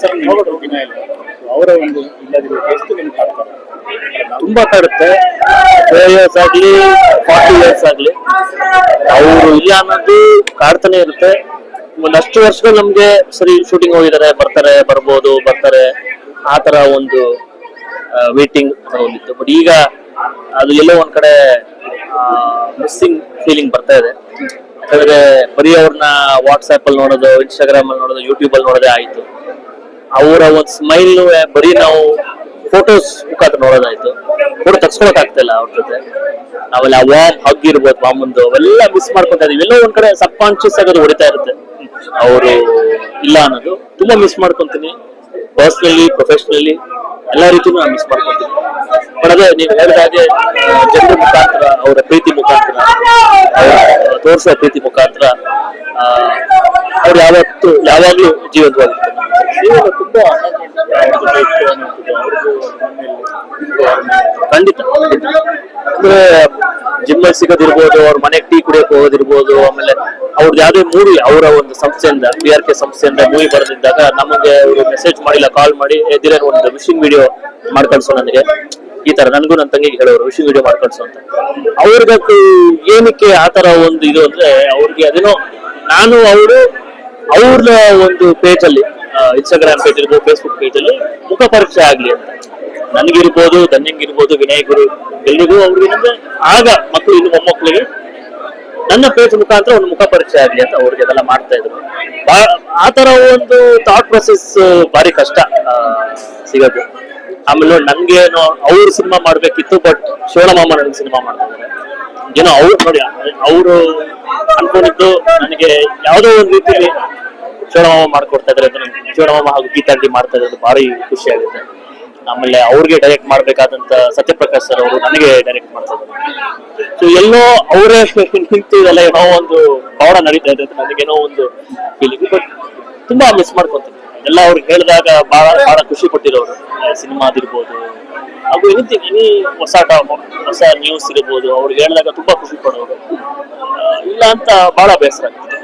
Sir ನೋಡೋದು ದಿನ ಇಲ್ಲ, ಅವರ ಒಂದು ಇಲ್ಲದಿರುವ ಎಷ್ಟು ನಿಮ್ಗೆ ಕಾಡ್ತಾರೆ? ತುಂಬಾ ಕಾಡುತ್ತೆ. 4 years ಆಗ್ಲಿ 40 years ಆಗ್ಲಿ ಅವರು ಇಲ್ಲ ಅನ್ನೋದು ಕಾಡ್ತಾನೆ ಇರುತ್ತೆ. ಒಂದಷ್ಟು ವರ್ಷಗಳು ನಮ್ಗೆ ಸರಿ ಶೂಟಿಂಗ್ ಹೋಗಿದ್ದಾರೆ, ಬರ್ತಾರೆ ಆ ತರ ಒಂದು ವೇಟಿಂಗ್ ಹೋಗಿತ್ತು. ಬಟ್ ಈಗ ಅದು ಎಲ್ಲೋ ಒಂದ್ ಕಡೆ ಮಿಸ್ಸಿಂಗ್ ಫೀಲಿಂಗ್ ಬರ್ತಾ ಇದೆ. ಯಾಕಂದ್ರೆ ಬರೀ ಅವ್ರನ್ನ ವಾಟ್ಸ್ಆಪ್ ಅಲ್ಲಿ ನೋಡೋದು, ಇನ್ಸ್ಟಾಗ್ರಾಮ್ ಅಲ್ಲಿ ನೋಡೋದು, ಯೂಟ್ಯೂಬ್ ಅಲ್ಲಿ ನೋಡೋದೇ ಆಯ್ತು. ಅವರ ಒಂದು ಸ್ಮೈಲ್ ಬರೀ ನಾವು ಫೋಟೋಸ್ ಮುಖಾಂತರ ನೋಡೋದಾಯ್ತು, ಫೋಟೋ ತಗ್ಸ್ಕೊಳಕ್ ಆಗ್ತಾ ಇಲ್ಲ ಅವ್ರ ಜೊತೆ. ಆಮೇಲೆ ಆ ವಾಮ್ ಹಗ್ ಇರ್ಬೋದು ಮಾಮಂದು, ಅವೆಲ್ಲ ಮಿಸ್ ಮಾಡ್ಕೊತಾ ಇದೀವಿ. ಎಲ್ಲೋ ಒಂದ್ ಕಡೆ ಸಬ್ ಕಾನ್ಶಿಯಸ್ ಆಗಿ ಅದು ಹೊಡಿತಾ ಇರುತ್ತೆ. ಅವರು ಇಲ್ಲ ಅನ್ನೋದು ತುಂಬಾ ಮಿಸ್ ಮಾಡ್ಕೊಂತೀನಿ, ಪರ್ಸನಲಿ ಪ್ರೊಫೆಷನಲಿ ಎಲ್ಲಾ ರೀತಿನೂ ನಾನು ಮಿಸ್ ಮಾಡ್ಕೊಂತೀನಿ. ಬಟ್ ಅದೇ ನೀವು ಹೇಳಿದ ಹಾಗೆ ಜನರ ಮುಖಾಂತರ, ಅವರ ಪ್ರೀತಿ ಮುಖಾಂತರ, ತೋರಿಸೋ ಪ್ರೀತಿ ಮುಖಾಂತರ ಅವ್ರು ಯಾವಾಗ್ಲೂ ಜೀವಂತವಾಗಿರ್ತಾರೆ. ತುಂಬಾ ಖಂಡಿತ. ಅಂದ್ರೆ ಜಿಮ್ ಅಲ್ಲಿ ಸಿಗೋದಿರ್ಬೋದು, ಅವ್ರ ಮನೆಗೆ ಟೀ ಕುಡಿಯಕ್ಕೆ ಹೋಗೋದಿರ್ಬೋದು, ಆಮೇಲೆ ಅವ್ರದ್ದು ಯಾವ್ದೇ ಮೂವಿ ಅವರ ಒಂದು ಸಂಸ್ಥೆಯಿಂದ BRK ಸಂಸ್ಥೆಯಿಂದ ಮೂವಿ ಬರೆದಿದ್ದಾಗ ನಮಗೆ ಅವರು ಮೆಸೇಜ್ ಮಾಡಿಲ್ಲ, ಕಾಲ್ ಮಾಡಿ ಎದ್ದಿರ ಒಂದು ವಿಶಿಂಗ್ ವಿಡಿಯೋ ಮಾಡ್ಕಳ್ಸೋ ನನಗೆ, ಈ ತರ ನನಗೂ ನನ್ನ ತಂಗಿಗೆ ಹೇಳೋರು ವಿಶಿಂಗ್ ವಿಡಿಯೋ ಮಾಡ್ಕಳ್ಸೋ ಅಂತ. ಅವ್ರಿಗಂತೂ ಏನಕ್ಕೆ ಆತರ ಒಂದು ಇದು ಅಂದ್ರೆ, ಅವ್ರಿಗೆ ಅದೇನೋ ನಾನು ಅವ್ರ ಒಂದು ಪೇಜ್ ಅಲ್ಲಿ, ಇನ್ಸ್ಟಾಗ್ರಾಮ್ ಪೇಜ್ ಇರ್ಬೋದು, ಫೇಸ್ಬುಕ್ ಪೇಜ್ ಅಲ್ಲಿ ಮುಖ ಪರಿಚಯ ಆಗ್ಲಿ ಅಂತ. ನನ್ಗಿರ್ಬೋದು, ಧನ್ಯಂಗಿರ್ಬೋದು, ವಿನಯ್ಗೂ ಎಲ್ರಿಗೂ ಅವ್ರಿಗೆ ಆಗ ಮಕ್ಕಳು ಇನ್ನು ಮೊಮ್ಮಕ್ಕಳಿಗೆ ನನ್ನ ಪೇಜ್ ಮುಖಾಂತರ ಒಂದು ಮುಖ ಪರಿಚಯ ಆಗ್ಲಿ ಅಂತ ಅವ್ರಿಗೆ ಅದೆಲ್ಲ ಮಾಡ್ತಾ ಇದ್ರು. ಆ ತರ ಒಂದು ಥಾಟ್ ಪ್ರೊಸೆಸ್ ಭಾರಿ ಕಷ್ಟ ಸಿಗೋದು. ಆಮೇಲೆ ನನ್ಗೇನೋ ಅವ್ರು ಸಿನಿಮಾ ಮಾಡ್ಬೇಕಿತ್ತು, ಬಟ್ ಶಿವಣಮಾಮ ನನಗೆ ಸಿನಿಮಾ ಮಾಡ್ತಾ ಇದ್ದಾರೆ. ಏನೋ ಅವ್ರು ನೋಡಿ, ಅವರು ಅನ್ಕೊಂಡಿದ್ದು ನನಗೆ ಯಾವ್ದೋ ಒಂದು ರೀತಿಯಲ್ಲಿ ಶಿವಣಮಾಮ ಮಾಡ್ಕೊಡ್ತಾ ಇದ್ದಾರೆ ಅಂತ. ಶಿವಣಮಾಮ ಹಾಗೂ ಗೀತಾಂಟಿ ಮಾಡ್ತಾ ಇರೋದು ಭಾರಿ ಖುಷಿ ಆಗುತ್ತೆ. ಆಮೇಲೆ ಅವ್ರಿಗೆ ಡೈರೆಕ್ಟ್ ಮಾಡ್ಬೇಕಾದಂತ ಸತ್ಯಪ್ರಕಾಶ್ ಸರ್ ಅವರು ನನಗೆ ಡೈರೆಕ್ಟ್ ಮಾಡ್ತಾ ಇದ್ದಾರೆ. ಸೊ ಎಲ್ಲೋ ಅವರೇ ನಿಂತು ಎಲ್ಲ ಏನೋ ಒಂದು ಭಾವನ ನಡೀತಾ ಇದೆ ಅಂತ ನನಗೇನೋ ಒಂದು ಫೀಲಿಂಗ್. ಬಟ್ ತುಂಬಾ ಮಿಸ್ ಮಾಡ್ಕೊಂತೀನಿ ಎಲ್ಲ. ಅವ್ರಿಗೆ ಹೇಳಿದಾಗ ಬಹಳ ಖುಷಿ ಪಟ್ಟಿರೋರು. ಸಿನಿಮಾದಿರ್ಬೋದು ಹಾಗೂ ಎನಿ ಹೊಸ ನ್ಯೂಸ್ ಇರ್ಬೋದು, ಅವ್ರಿಗೆ ಹೇಳಿದಾಗ ತುಂಬಾ ಖುಷಿ ಪಡೋರು. ಇಲ್ಲ ಅಂತ ಬಹಳ ಬೇಸರ ಆಗ್ತದೆ.